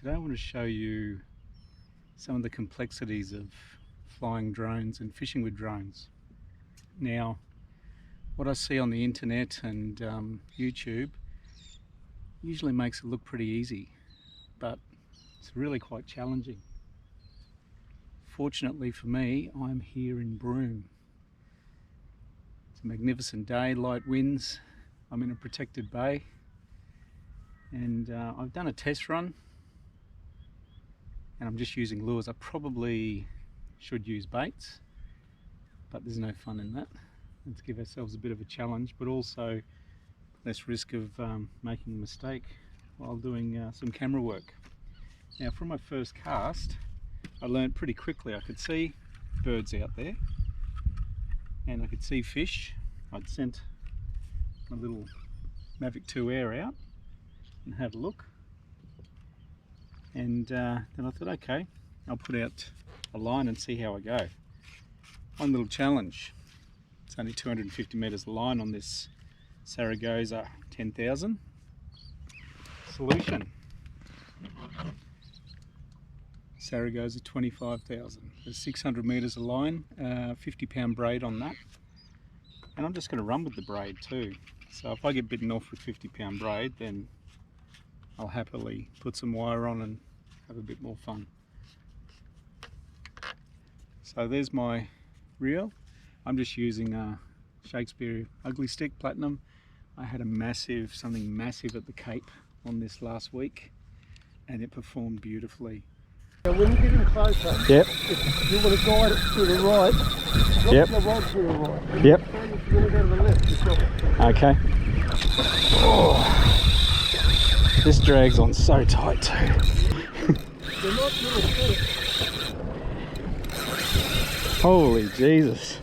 Today I want to show you some of the complexities of flying drones and fishing with drones. Now, what I see on the internet and YouTube usually makes it look pretty easy, but it's really quite challenging. Fortunately for me, I'm here in Broome. It's a magnificent day, light winds. I'm in a protected bay, and I've done a test run, and I'm just using lures. I probably should use baits, but there's no fun in that. Let's give ourselves a bit of a challenge, but also less risk of making a mistake while doing some camera work. Now, from my first cast, I learned pretty quickly I could see birds out there and I could see fish. I'd sent my little Mavic 2 Air out and had a look, and then I thought, okay, I'll put out a line and see how I go. One little challenge: it's only 250 meters of line on this Saragossa 10,000. Solution: Saragossa 25,000. There's 600 meters of line, 50-pound braid on that, and I'm just going to run with the braid too. So if I get bitten off with 50-pound braid, then I'll happily put some wire on and have a bit more fun. So there's my reel. I'm just using a Shakespeare Ugly Stick Platinum. I had something massive at the Cape on this last week, and it performed beautifully. So when you get in closer, yep, if you want to guide it to the right, drop yep, the rod to the right. Yep. If you want to go to the left, just drop it. Okay. Oh, this drags on so tight too. They're not really good. Holy Jesus.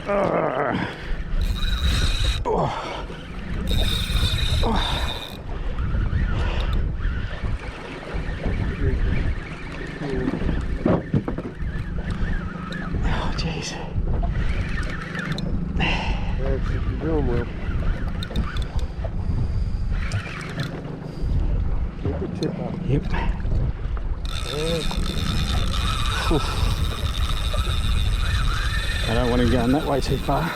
Oh. Oh. Oh, jeez. You're doing well. Keep the tip up. Yep. I don't want him going that way too far.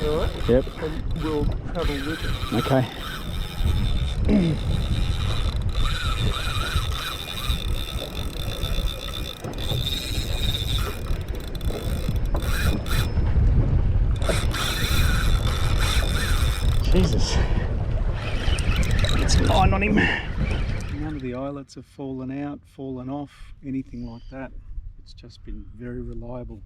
Alright? Yep. And we'll travel with it. Okay. Jesus. Get some line on him. None of the eyelets have fallen out, fallen off, anything like that. It's just been very reliable.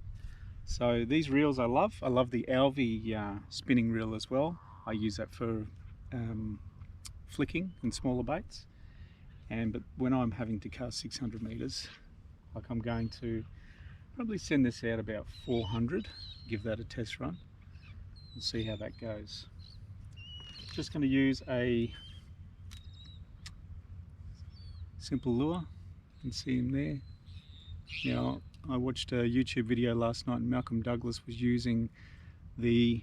So these reels I love. I love the Alvi spinning reel as well. I use that for flicking and smaller baits. But when I'm having to cast 600 meters, like I'm going to probably send this out about 400, give that a test run and see how that goes. Just going to use a simple lure. You can see him there. Now, I watched a YouTube video last night and Malcolm Douglas was using the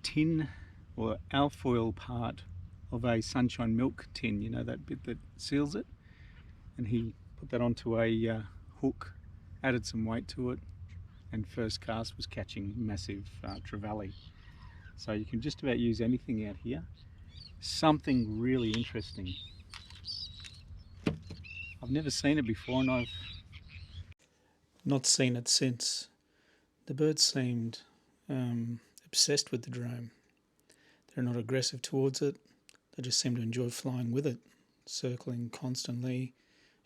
tin or alfoil part of a Sunshine Milk tin, you know, that bit that seals it, and he put that onto a hook, added some weight to it, and first cast was catching massive trevally. So you can just about use anything out here. Something really interesting. I've never seen it before, and I've not seen it since. The birds seemed obsessed with the drone. They're not aggressive towards it. They just seem to enjoy flying with it, circling constantly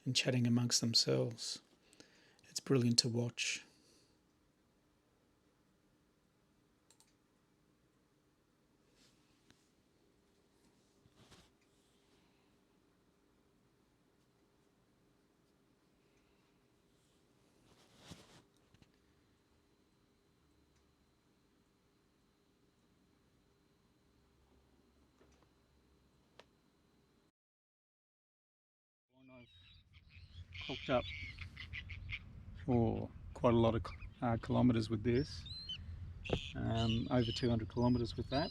and chatting amongst themselves. It's brilliant to watch. I've cocked up for quite a lot of kilometres with this, over 200 kilometers with that.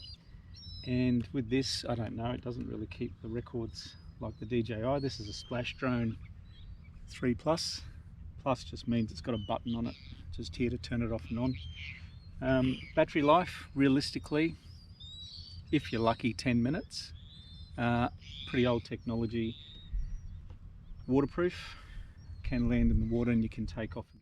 And with this, I don't know, it doesn't really keep the records like the DJI. This is a Splash Drone 3 Plus. Plus just means it's got a button on it, just here to turn it off and on. Battery life, realistically, if you're lucky, 10 minutes. Pretty old technology. Waterproof, can land in the water and you can take off again.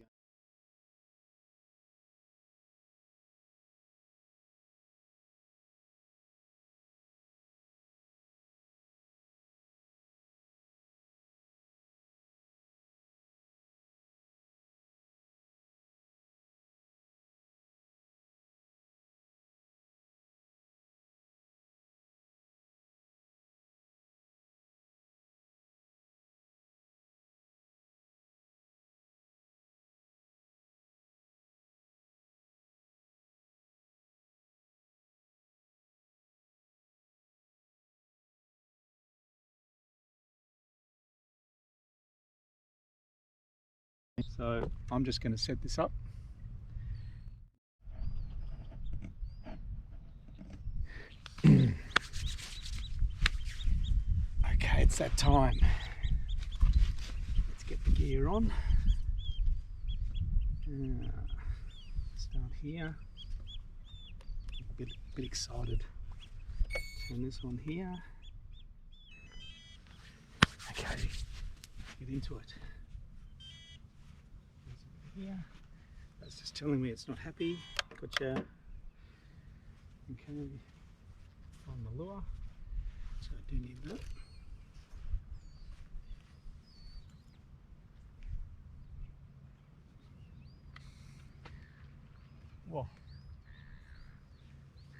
So I'm just going to set this up. Okay, it's that time. Let's get the gear on. Start here. A bit excited. Turn this on here. Okay, get into it. Here. That's just telling me it's not happy. Gotcha. Okay. On the lure. So I do need that. Whoa.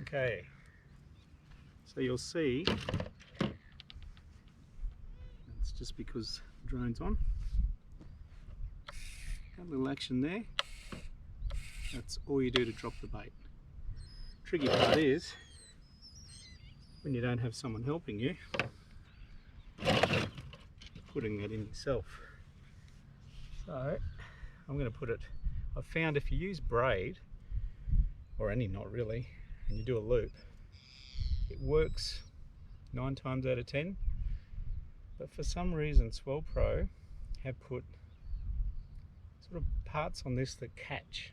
Okay. So you'll see it's just because the drone's on. Got a little action there. That's all you do to drop the bait. Tricky part is when you don't have someone helping you, putting that in yourself. So I'm going to put it, I've found if you use braid, or any knot really, and you do a loop, it works 9 times out of 10. But for some reason SwellPro have put sort of parts on this that catch.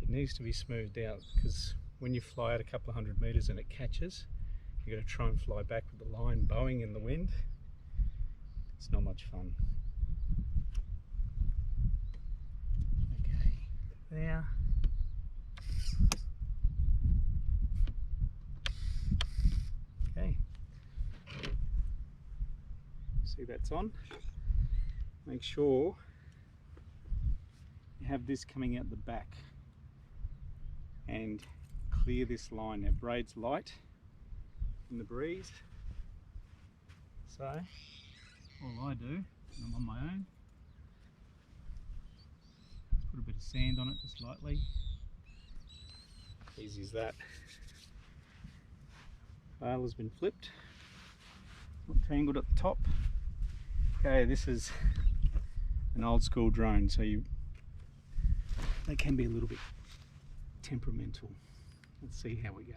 It needs to be smoothed out, because when you fly out a couple of 100 meters and it catches, you got to try and fly back with the line bowing in the wind. It's not much fun. Okay, there. Okay. See, that's on. Make sure you have this coming out the back and clear this line. Now, braid's light in the breeze, so all I do, and I'm on my own, just put a bit of sand on it just lightly. Easy as that. Bail has been flipped, not tangled at the top. Okay, this is an old school drone, so they can be a little bit temperamental. Let's see how we go.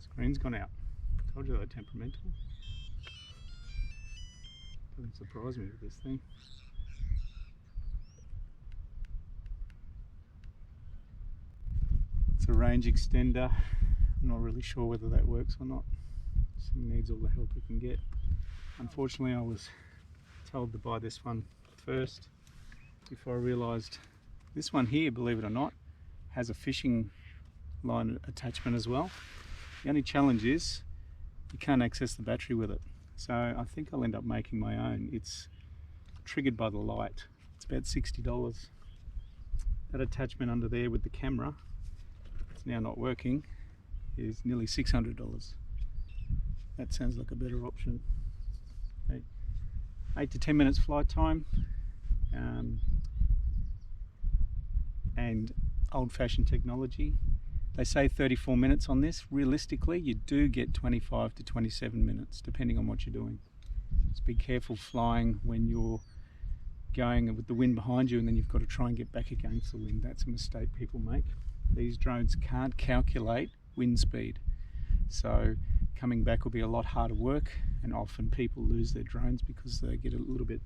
Screen's gone out. Told you they're temperamental. Doesn't surprise me with this thing. It's a range extender. I'm not really sure whether that works or not. This thing needs all the help it can get. Unfortunately, I was told to buy this one first before I realised this one here, believe it or not, has a fishing line attachment as well. The only challenge is you can't access the battery with it. So I think I'll end up making my own. It's triggered by the light. It's about $60. That attachment under there with the camera, it's now not working, is nearly $600. That sounds like a better option. Okay. 8 to 10 minutes flight time, and old-fashioned technology. They say 34 minutes on this. Realistically, you do get 25 to 27 minutes, depending on what you're doing. Just be careful flying when you're going with the wind behind you and then you've got to try and get back against the wind. That's a mistake people make. These drones can't calculate wind speed. So coming back will be a lot harder work, and often people lose their drones because they get a little bit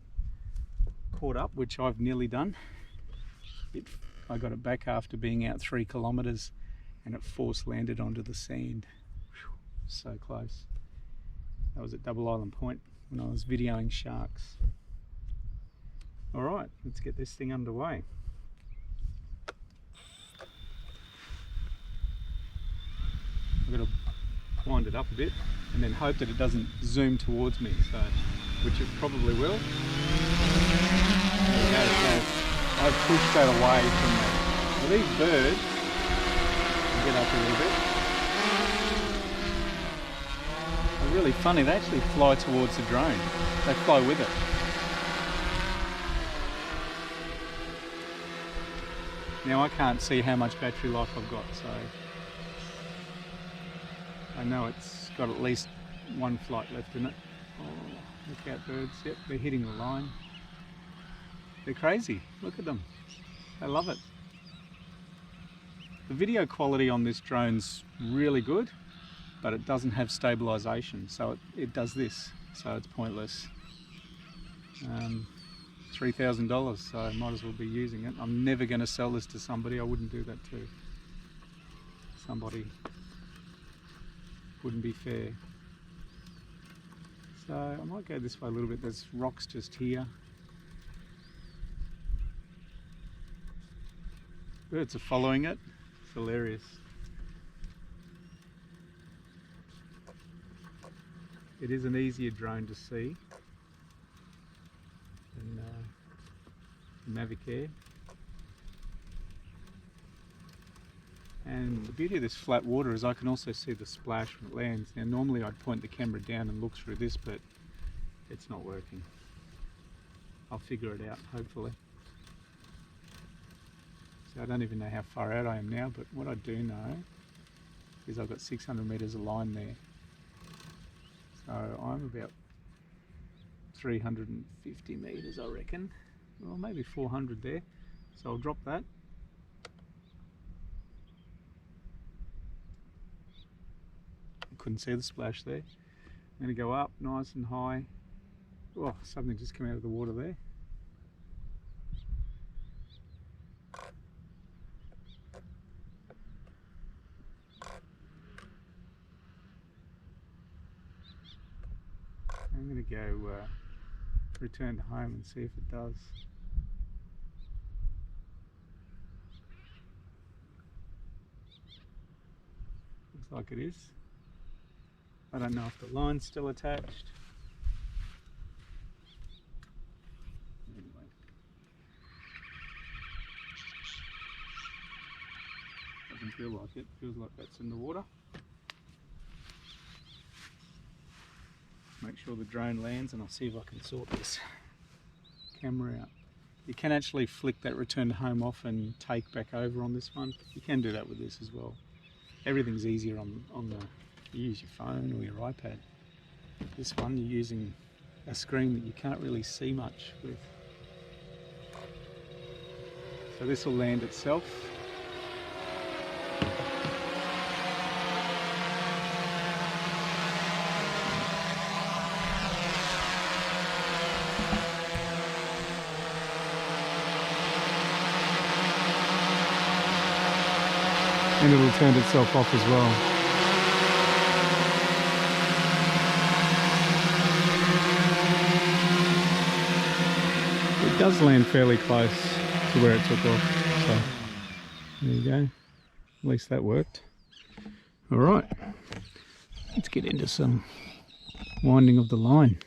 caught up, which I've nearly done. I got it back after being out 3 kilometers and it force landed onto the sand. Whew, so close. That was at Double Island Point when I was videoing sharks. All right, let's get this thing underway. I've got to wind it up a bit and then hope that it doesn't zoom towards me, so which it probably will. There we go, so I've pushed that away from me. Well, these birds, I'll get up a little bit, are really funny. They actually fly towards the drone. They fly with it. Now I can't see how much battery life I've got, so I know it's got at least 1 flight left in it. Oh, look out birds, yep, they're hitting the line. They're crazy, look at them, they love it. The video quality on this drone's really good, but it doesn't have stabilisation, so it does this, so it's pointless. $3,000, so I might as well be using it. I'm never going to sell this to somebody. I wouldn't do that to somebody. Wouldn't be fair. So I might go this way a little bit. There's rocks just here. Birds are following it. It's hilarious. It is an easier drone to see than Mavic Air. And the beauty of this flat water is I can also see the splash when it lands. Now normally I'd point the camera down and look through this, but it's not working. I'll figure it out, hopefully. So I don't even know how far out I am now, but what I do know is I've got 600 metres of line there. So I'm about 350 metres, I reckon. Well, maybe 400 there. So I'll drop that. Couldn't see the splash there. I'm going to go up nice and high. Oh, something just came out of the water there. I'm going to go return to home and see if it does. Looks like it is. I don't know if the line's still attached. Anyway. Doesn't feel like it. Feels like that's in the water. Make sure the drone lands and I'll see if I can sort this camera out. You can actually flick that return to home off and take back over on this one. You can do that with this as well. Everything's easier on the, you use your phone or your iPad. This one you're using a screen that you can't really see much with. So this will land itself. And it'll turn itself off as well. It does land fairly close to where it took off. So there you go. At least that worked. Alright. Let's get into some winding of the line.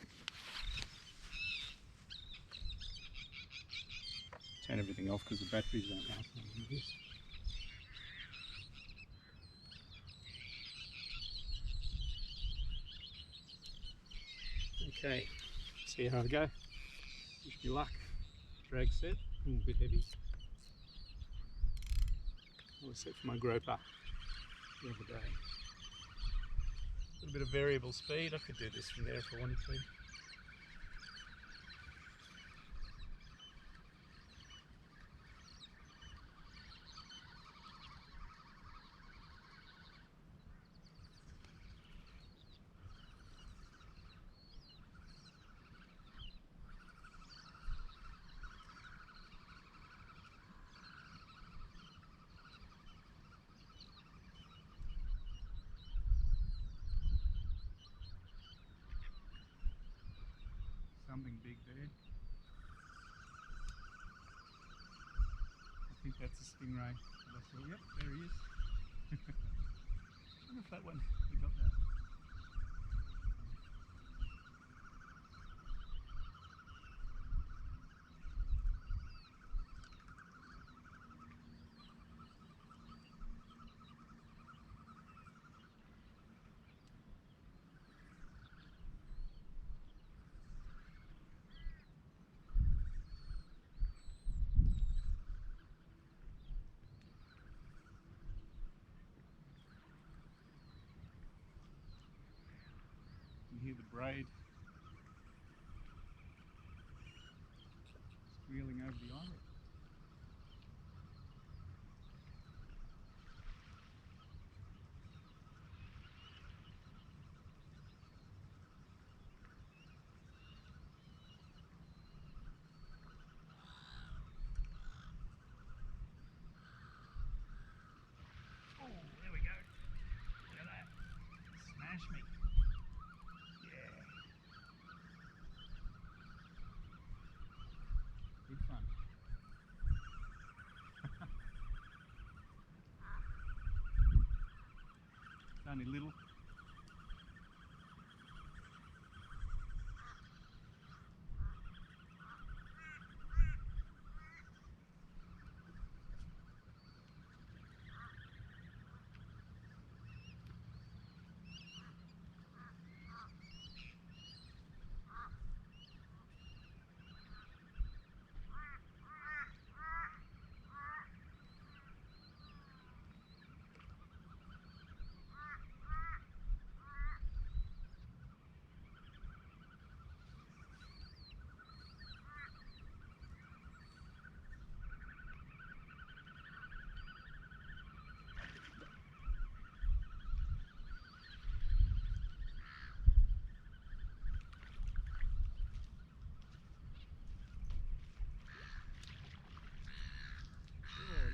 Turn everything off because the batteries don't last long like this. Okay, see how I go. Wish me luck. Drag set, a bit heavy. All set for my groper. the other day. A little bit of variable speed. I could do this from there if I wanted to. Something big there. I think that's a stingray. Yep, there he is. I wonder if that one, we got that. You hear the braid squealing over the islet. Oh, there we go. Look at that. Smash me. Yeah. Good fun. It's only little.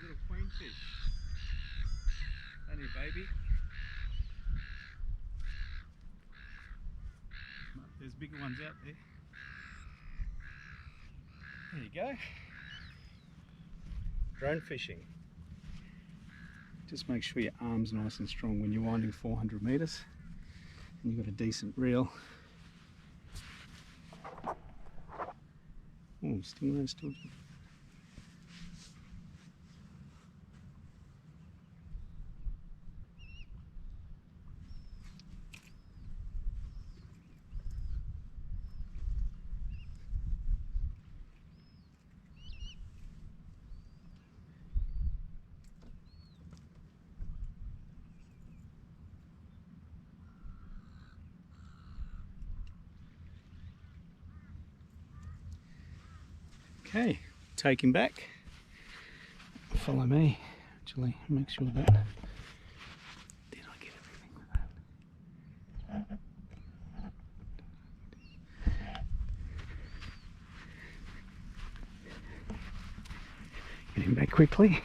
Little queenfish. Only a baby. There's bigger ones out there. There you go. Drone fishing. Just make sure your arm's nice and strong when you're winding 400 metres and you've got a decent reel. Oh, stingray still. Okay, take him back. Follow me. Actually, make sure that. Did I get everything with that? Get him back quickly.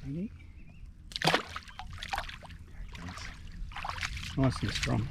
Ready? Nice and strong.